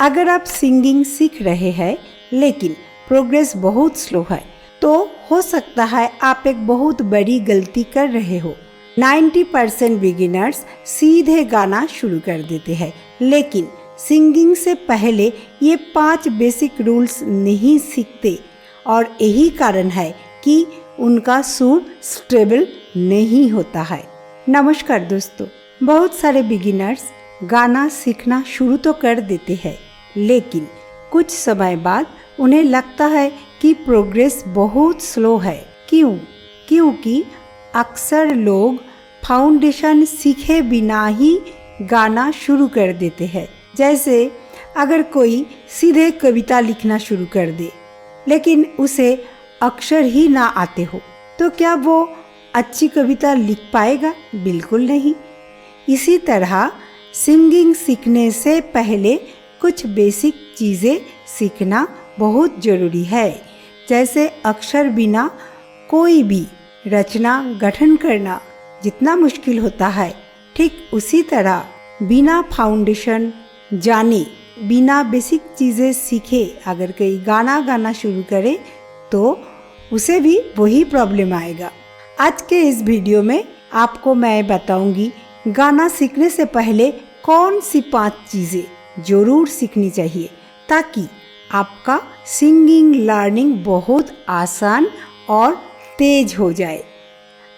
अगर आप सिंगिंग सीख रहे हैं लेकिन प्रोग्रेस बहुत स्लो है तो हो सकता है आप एक बहुत बड़ी गलती कर रहे हो। 90% बिगिनर्स सीधे गाना शुरू कर देते हैं, लेकिन सिंगिंग से पहले ये 5 बेसिक रूल्स नहीं सीखते और यही कारण है कि उनका सुर स्टेबल नहीं होता है। नमस्कार दोस्तों, बहुत सारे बिगिनर्स गाना सीखना शुरू तो कर देते हैं, लेकिन कुछ समय बाद उन्हें लगता है कि प्रोग्रेस बहुत स्लो है। क्योंकि अक्सर लोग फाउंडेशन सीखे बिना ही गाना शुरू कर देते हैं। जैसे अगर कोई सीधे कविता लिखना शुरू कर दे लेकिन उसे अक्षर ही ना आते हो, तो क्या वो अच्छी कविता लिख पाएगा? बिल्कुल नहीं। इसी तरह सिंगिंग सीखने से पहले कुछ बेसिक चीज़ें सीखना बहुत ज़रूरी है। जैसे अक्षर बिना कोई भी रचना गठन करना जितना मुश्किल होता है, ठीक उसी तरह बिना फाउंडेशन जाने, बिना बेसिक चीज़ें सीखे अगर कोई गाना गाना शुरू करे तो उसे भी वही प्रॉब्लम आएगा। आज के इस वीडियो में आपको मैं बताऊंगी गाना सीखने से पहले कौन सी 5 चीज़ें ज़रूर सीखनी चाहिए ताकि आपका सिंगिंग लर्निंग बहुत आसान और तेज हो जाए।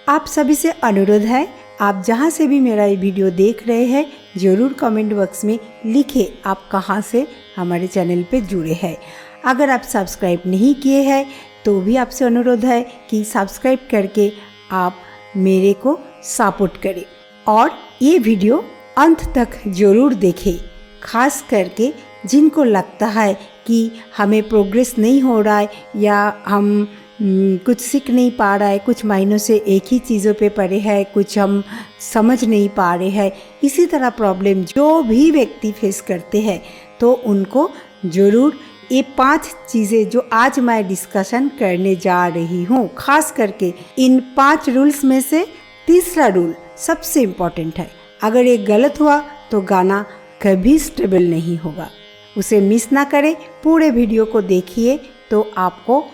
आप सभी से अनुरोध है, आप जहाँ से भी मेरा ये वीडियो देख रहे हैं ज़रूर कमेंट बॉक्स में लिखें आप कहाँ से हमारे चैनल पे जुड़े हैं। अगर आप सब्सक्राइब नहीं किए हैं तो भी आपसे अनुरोध है कि सब्सक्राइब करके आप मेरे को सपोर्ट करें और ये वीडियो अंत तक ज़रूर देखें। खास करके जिनको लगता है कि हमें प्रोग्रेस नहीं हो रहा है या हम कुछ सीख नहीं पा रहा है, कुछ महीनों से एक ही चीज़ों पे पड़े हैं, कुछ हम समझ नहीं पा रहे हैं, इसी तरह प्रॉब्लम जो भी व्यक्ति फेस करते हैं तो उनको ज़रूर ये 5 चीज़ें जो आज मैं डिस्कशन करने जा रही हूँ, खास करके इन 5 रूल्स में से तीसरा रूल सबसे इम्पॉर्टेंट है। अगर ये गलत हुआ तो गाना कभी स्टेबल नहीं होगा। उसे मिस ना करें, पूरे वीडियो को देखिए तो आपको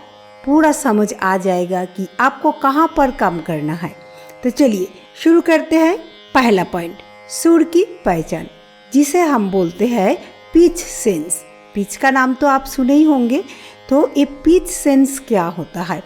पूरा समझ आ जाएगा कि आपको कहाँ पर काम करना है। तो चलिए शुरू करते हैं। पहला पॉइंट, सुर की पहचान, जिसे हम बोलते हैं पिच सेंस। पिच का नाम तो आप सुने ही होंगे, तो ये पिच सेंस क्या होता है?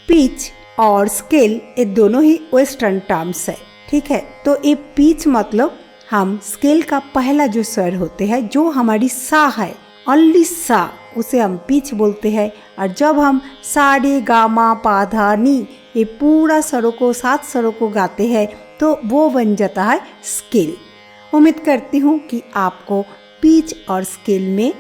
पिच और स्केल ये दोनों ही वेस्टर्न टर्म्स है, ठीक है। तो ये पिच मतलब हम स्केल का पहला जो स्वर होते हैं, जो हमारी सा है, ओनली सा, उसे हम पिच बोलते हैं। और जब हम सा रे गा मा पा धा नी ये पूरा स्वरों को 7 स्वरों को गाते हैं तो वो बन जाता है स्केल। उम्मीद करती हूँ कि आपको पिच और स्केल में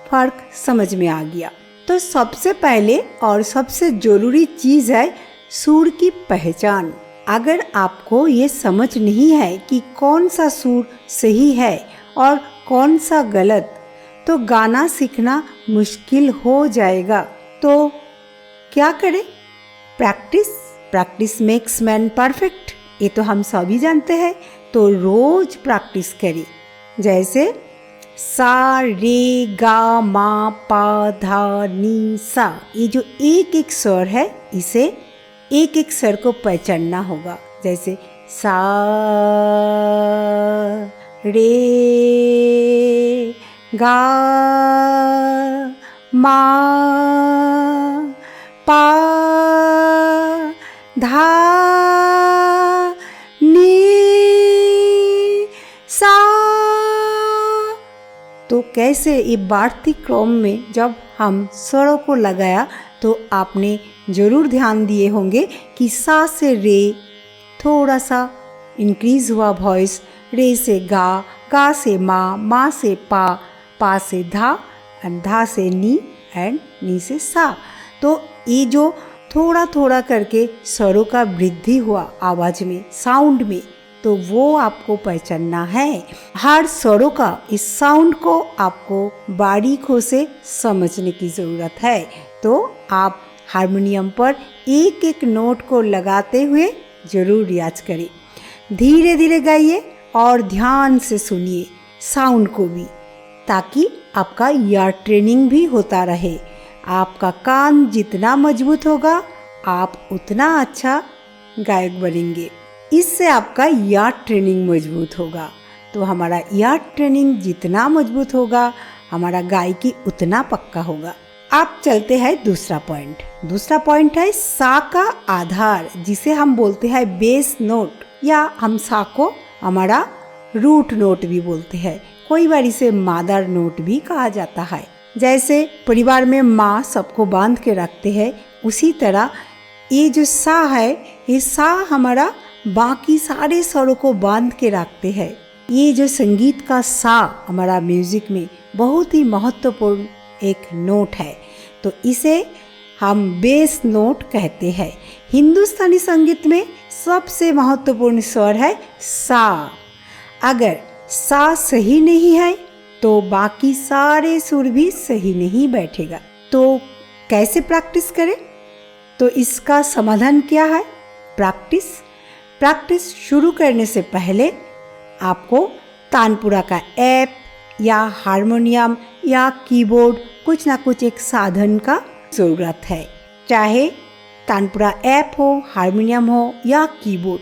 फ़र्क समझ में आ गया। तो सबसे पहले और सबसे ज़रूरी चीज़ है सुर की पहचान। अगर आपको ये समझ नहीं है कि कौन सा सुर सही है और कौन सा गलत, तो गाना सीखना मुश्किल हो जाएगा। तो क्या करें? प्रैक्टिस मेक्स मैन परफेक्ट, ये तो हम सभी जानते हैं। तो रोज प्रैक्टिस करें। जैसे सा रे गा मा पा धा नी सा, ये जो एक एक स्वर है इसे एक एक स्वर को पहचानना होगा। जैसे सा रे गा मा पा धा नी सा। तो कैसे ये बढ़ती क्रम में जब हम स्वरों को लगाया तो आपने ज़रूर ध्यान दिए होंगे कि सा से रे थोड़ा सा इंक्रीज हुआ वॉइस, रे से गा, गा से मा, मा से पा, पा से धा एंड धा से नी एंड नी से सा। तो ये जो थोड़ा थोड़ा करके स्वरों का वृद्धि हुआ आवाज़ में, साउंड में, तो वो आपको पहचानना है। हर स्वरों का इस साउंड को आपको बारीकों से समझने की ज़रूरत है। तो आप हारमोनियम पर एक एक नोट को लगाते हुए ज़रूर रियाज करें। धीरे धीरे गाइए और ध्यान से सुनिए साउंड को भी। ताकि आपका ईयर ट्रेनिंग भी होता रहे। आपका कान जितना मजबूत होगा आप उतना अच्छा गायक बनेंगे। इससे आपका ईयर ट्रेनिंग मजबूत होगा। तो हमारा ईयर ट्रेनिंग जितना मजबूत होगा हमारा गायकी उतना पक्का होगा। आप चलते हैं दूसरा पॉइंट। दूसरा पॉइंट है सा का आधार, जिसे हम बोलते हैं बेस नोट, या हम सा को हमारा रूट नोट भी बोलते हैं। कोई बार इसे मादर नोट भी कहा जाता है। जैसे परिवार में माँ सबको बांध के रखते हैं, उसी तरह ये जो सा है, ये सा हमारा बाकी सारे स्वरों को बांध के रखते हैं। ये जो संगीत का सा हमारा म्यूजिक में बहुत ही महत्वपूर्ण एक नोट है, तो इसे हम बेस नोट कहते हैं। हिंदुस्तानी संगीत में सबसे महत्वपूर्ण स्वर है सा। अगर सा सही नहीं है तो बाकी सारे सुर भी सही नहीं बैठेगा। तो कैसे प्रैक्टिस करें? तो इसका समाधान क्या है? प्रैक्टिस शुरू करने से पहले आपको तानपुरा का ऐप या हारमोनियम या कीबोर्ड, कुछ ना कुछ एक साधन का ज़रूरत है। चाहे तानपुरा ऐप हो, हारमोनियम हो या कीबोर्ड,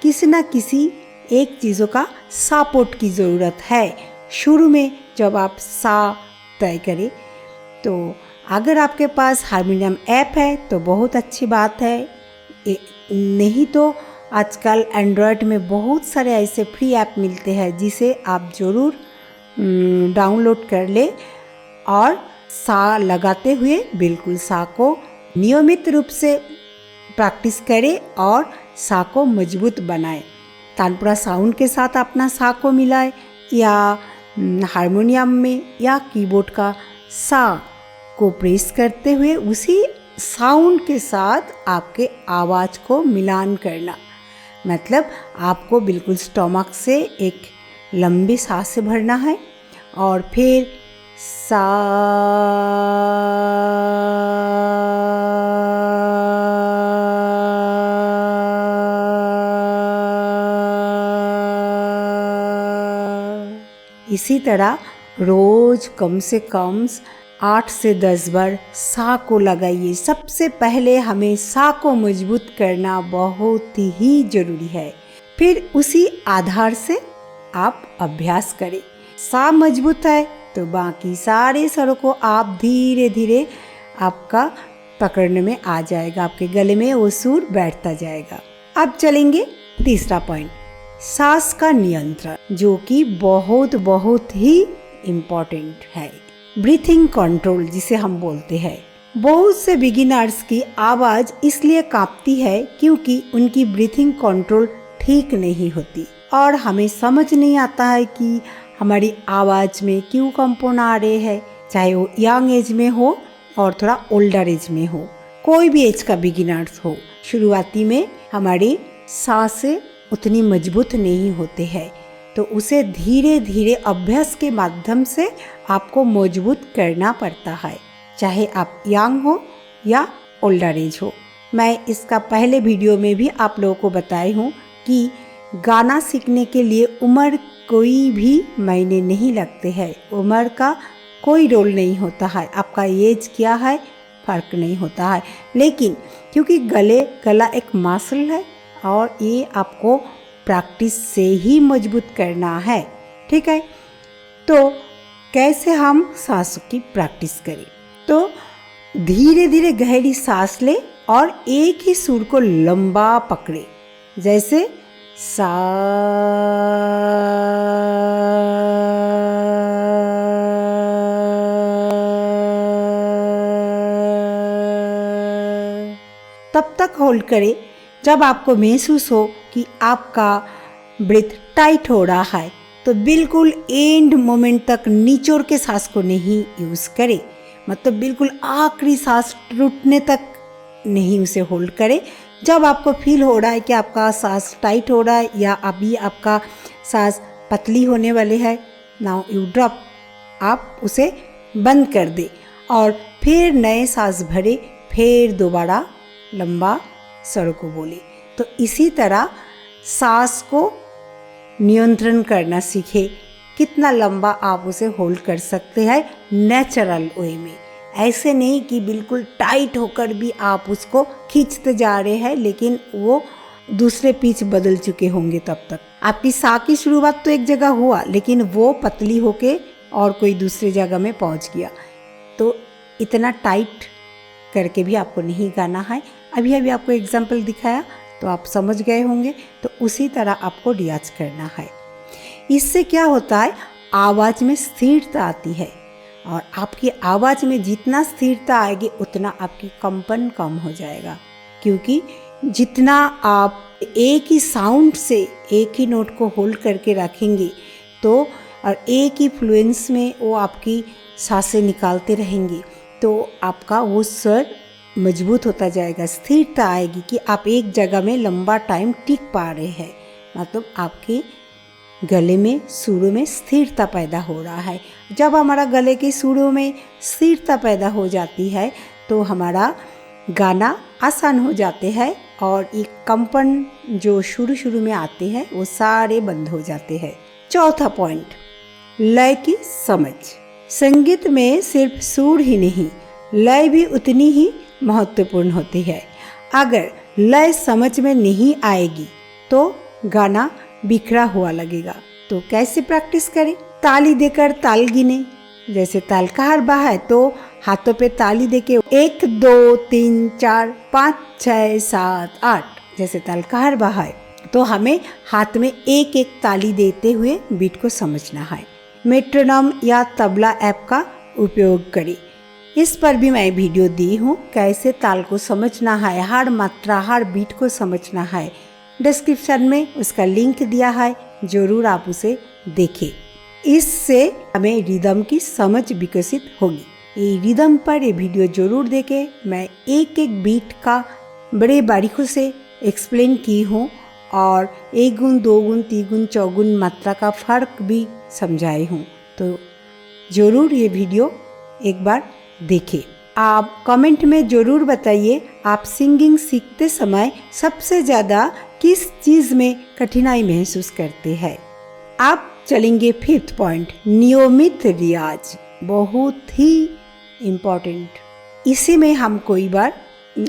किसी ना किसी एक चीज़ों का सपोर्ट की ज़रूरत है शुरू में जब आप सा तय करें। तो अगर आपके पास हारमोनियम ऐप है तो बहुत अच्छी बात है, नहीं तो आजकल एंड्रॉयड में बहुत सारे ऐसे फ्री ऐप मिलते हैं जिसे आप ज़रूर डाउनलोड कर ले और सा लगाते हुए बिल्कुल सा को नियमित रूप से प्रैक्टिस करें और सा को मजबूत बनाएं। तानपुरा साउंड के साथ अपना सा को मिलाएं या हारमोनियम में या कीबोर्ड का सा को प्रेस करते हुए उसी साउंड के साथ आपके आवाज़ को मिलान करना। मतलब आपको बिल्कुल स्टमक से एक लंबी सांस से भरना है और फिर सा इसी तरह रोज कम से कम 8 से 10 बार सा को लगाइए। सबसे पहले हमें सा को मजबूत करना बहुत ही जरूरी है, फिर उसी आधार से आप अभ्यास करें। सा मजबूत है तो बाकी सारे स्वरों को आप धीरे धीरे आपका पकड़ने में आ जाएगा, आपके गले में वो सुर बैठता जाएगा। अब चलेंगे तीसरा पॉइंट, सांस का नियंत्रण, जो कि बहुत ही इम्पोर्टेंट है। ब्रीथिंग कंट्रोल जिसे हम बोलते हैं। बहुत से बिगिनर्स की आवाज़ इसलिए कांपती है क्योंकि उनकी ब्रीथिंग कंट्रोल ठीक नहीं होती और हमें समझ नहीं आता है कि हमारी आवाज़ में क्यों कंपन आ रहे हैं, चाहे वो यंग एज में हो और थोड़ा ओल्डर एज में हो, कोई भी एज का बिगिनर्स हो। शुरुआती में हमारी सांसें उतनी मजबूत नहीं होते हैं, तो उसे धीरे धीरे अभ्यास के माध्यम से आपको मजबूत करना पड़ता है, चाहे आप यंग हो या ओल्डर एज हो। मैं इसका पहले वीडियो में भी आप लोगों को बताई हूँ कि गाना सीखने के लिए उम्र कोई भी मायने नहीं लगते हैं, उम्र का कोई रोल नहीं होता है, आपका एज क्या है फर्क नहीं होता है। लेकिन क्योंकि गला एक मसल है और ये आपको प्रैक्टिस से ही मजबूत करना है, ठीक है। तो कैसे हम सांस की प्रैक्टिस करें? तो धीरे धीरे गहरी सांस ले और एक ही सुर को लंबा पकड़े, जैसे सा, तब तक होल्ड करें जब आपको महसूस हो कि आपका ब्रीथ टाइट हो रहा है। तो बिल्कुल एंड मोमेंट तक निचोड़ के सांस को नहीं यूज़ करें, मतलब बिल्कुल आखिरी सांस टूटने तक नहीं उसे होल्ड करें। जब आपको फील हो रहा है कि आपका सांस टाइट हो रहा है या अभी आपका सांस पतली होने वाले है, नाउ यू ड्रॉप, आप उसे बंद कर दे और फिर नए सांस भरे, फिर दोबारा लंबा स्वरों को बोले। तो इसी तरह सांस को नियंत्रण करना सीखे, कितना लंबा आप उसे होल्ड कर सकते हैं नेचुरल वे में। ऐसे नहीं कि बिल्कुल टाइट होकर भी आप उसको खींचते जा रहे हैं लेकिन वो दूसरे पिच बदल चुके होंगे। तब तक आपकी सा की शुरुआत तो एक जगह हुआ लेकिन वो पतली होके और कोई दूसरी जगह में पहुंच गया। तो इतना टाइट करके भी आपको नहीं गाना है। अभी अभी आपको एग्जाम्पल दिखाया तो आप समझ गए होंगे। तो उसी तरह आपको रियाज करना है। इससे क्या होता है, आवाज़ में स्थिरता आती है और आपकी आवाज़ में जितना स्थिरता आएगी उतना आपकी कंपन कम हो जाएगा। क्योंकि जितना आप एक ही साउंड से एक ही नोट को होल्ड करके रखेंगे तो और एक ही फ्लुएंस में वो आपकी सांसें निकालते रहेंगे तो आपका वो स्वर मजबूत होता जाएगा, स्थिरता आएगी कि आप एक जगह में लंबा टाइम टिक पा रहे हैं। मतलब आपके गले में सुरों में स्थिरता पैदा हो रहा है। जब हमारा गले के सुरों में स्थिरता पैदा हो जाती है तो हमारा गाना आसान हो जाते हैं और एक कंपन जो शुरू में आते हैं वो सारे बंद हो जाते हैं। चौथा पॉइंट, लय की समझ। संगीत में सिर्फ सुर ही नहीं, लय भी उतनी ही महत्वपूर्ण होती है। अगर लय समझ में नहीं आएगी तो गाना बिखरा हुआ लगेगा। तो कैसे प्रैक्टिस करें? ताली देकर ताल गिने। जैसे ताल कारवा है तो हाथों पे ताली देके 1 2 3 4 5 6 7 8 जैसे ताल कारवा है तो हमें हाथ में एक एक ताली देते हुए बीट को समझना है। मेट्रोनोम या तबला ऐप का उपयोग करें। इस पर भी मैं वीडियो दी हूँ, कैसे ताल को समझना है, हर मात्रा हर बीट को समझना है। डिस्क्रिप्शन में उसका लिंक दिया है, जरूर आप उसे देखें। इससे हमें रिदम की समझ विकसित होगी। ये रिदम पर ये वीडियो जरूर देखें। मैं एक एक बीट का बड़े बारीकों से एक्सप्लेन की हूँ और 1 गुण 2 गुण 3 गुण 4 गुण मात्रा का फ़र्क भी समझाई हूँ। तो ज़रूर ये वीडियो एक बार देखें। आप कमेंट में ज़रूर बताइए आप सिंगिंग सीखते समय सबसे ज़्यादा किस चीज़ में कठिनाई महसूस करते हैं। आप चलेंगे 5th पॉइंट, नियमित रियाज। बहुत ही इम्पोर्टेंट। इसी में हम कोई बार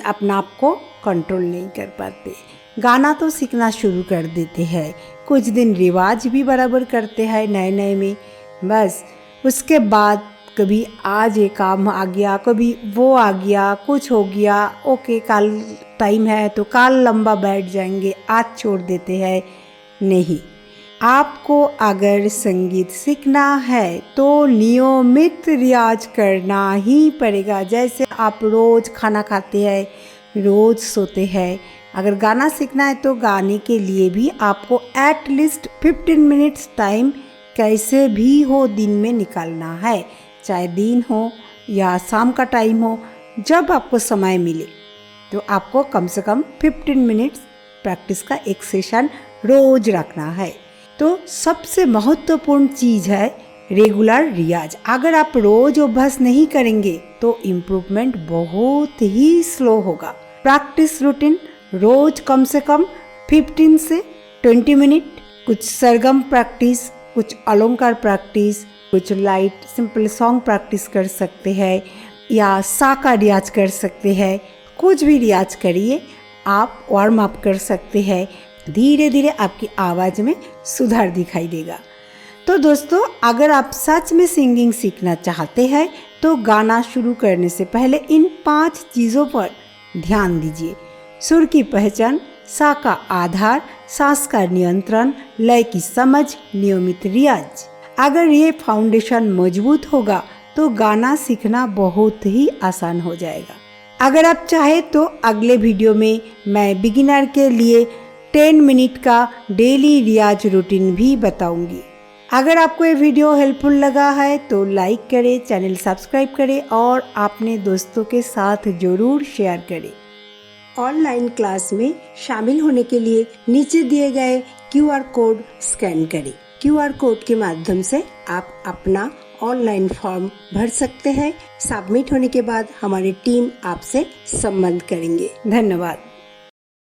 अपना आप को कंट्रोल नहीं कर पाते। गाना तो सीखना शुरू कर देते हैं, कुछ दिन रिवाज भी बराबर करते हैं नए में, बस उसके बाद कभी आज ये काम आ गया, कभी वो आ गया, कुछ हो गया, ओके कल टाइम है तो कल लंबा बैठ जाएंगे, आज छोड़ देते हैं। नहीं, आपको अगर संगीत सीखना है तो नियमित रियाज करना ही पड़ेगा। जैसे आप रोज़ खाना खाते हैं, रोज़ सोते हैं, अगर गाना सीखना है तो गाने के लिए भी आपको एटलीस्ट 15 मिनट्स टाइम कैसे भी हो दिन में निकालना है। चाहे दिन हो या शाम का टाइम हो, जब आपको समय मिले तो आपको कम से कम 15 मिनट्स प्रैक्टिस का एक सेशन रोज रखना है। तो सबसे महत्वपूर्ण चीज़ है रेगुलर रियाज। अगर आप रोज अभ्यास नहीं करेंगे तो इम्प्रूवमेंट बहुत ही स्लो होगा। प्रैक्टिस रूटीन रोज कम से कम 15 से 20 मिनट, कुछ सरगम प्रैक्टिस, कुछ अलंकार प्रैक्टिस, कुछ लाइट सिंपल सॉन्ग प्रैक्टिस कर सकते हैं या सा का रियाज कर सकते हैं। कुछ भी रियाज करिए, आप वार्म अप कर सकते हैं। धीरे धीरे आपकी आवाज़ में सुधार दिखाई देगा। तो दोस्तों, अगर आप सच में सिंगिंग सीखना चाहते हैं तो गाना शुरू करने से पहले इन 5 चीज़ों पर ध्यान दीजिए। सुर की पहचान, सा का आधार, सांस का नियंत्रण, लय की समझ, नियमित रियाज। अगर ये फाउंडेशन मजबूत होगा तो गाना सीखना बहुत ही आसान हो जाएगा। अगर आप चाहे तो अगले वीडियो में मैं बिगिनर के लिए 10 मिनट का डेली रियाज रूटीन भी बताऊंगी। अगर आपको ये वीडियो हेल्पफुल लगा है तो लाइक करें, चैनल सब्सक्राइब करें और अपने दोस्तों के साथ जरूर शेयर करें। ऑनलाइन क्लास में शामिल होने के लिए नीचे दिए गए QR कोड स्कैन करें। QR कोड के माध्यम से आप अपना ऑनलाइन फॉर्म भर सकते हैं। सबमिट होने के बाद हमारी टीम आपसे संबंध करेंगे। धन्यवाद।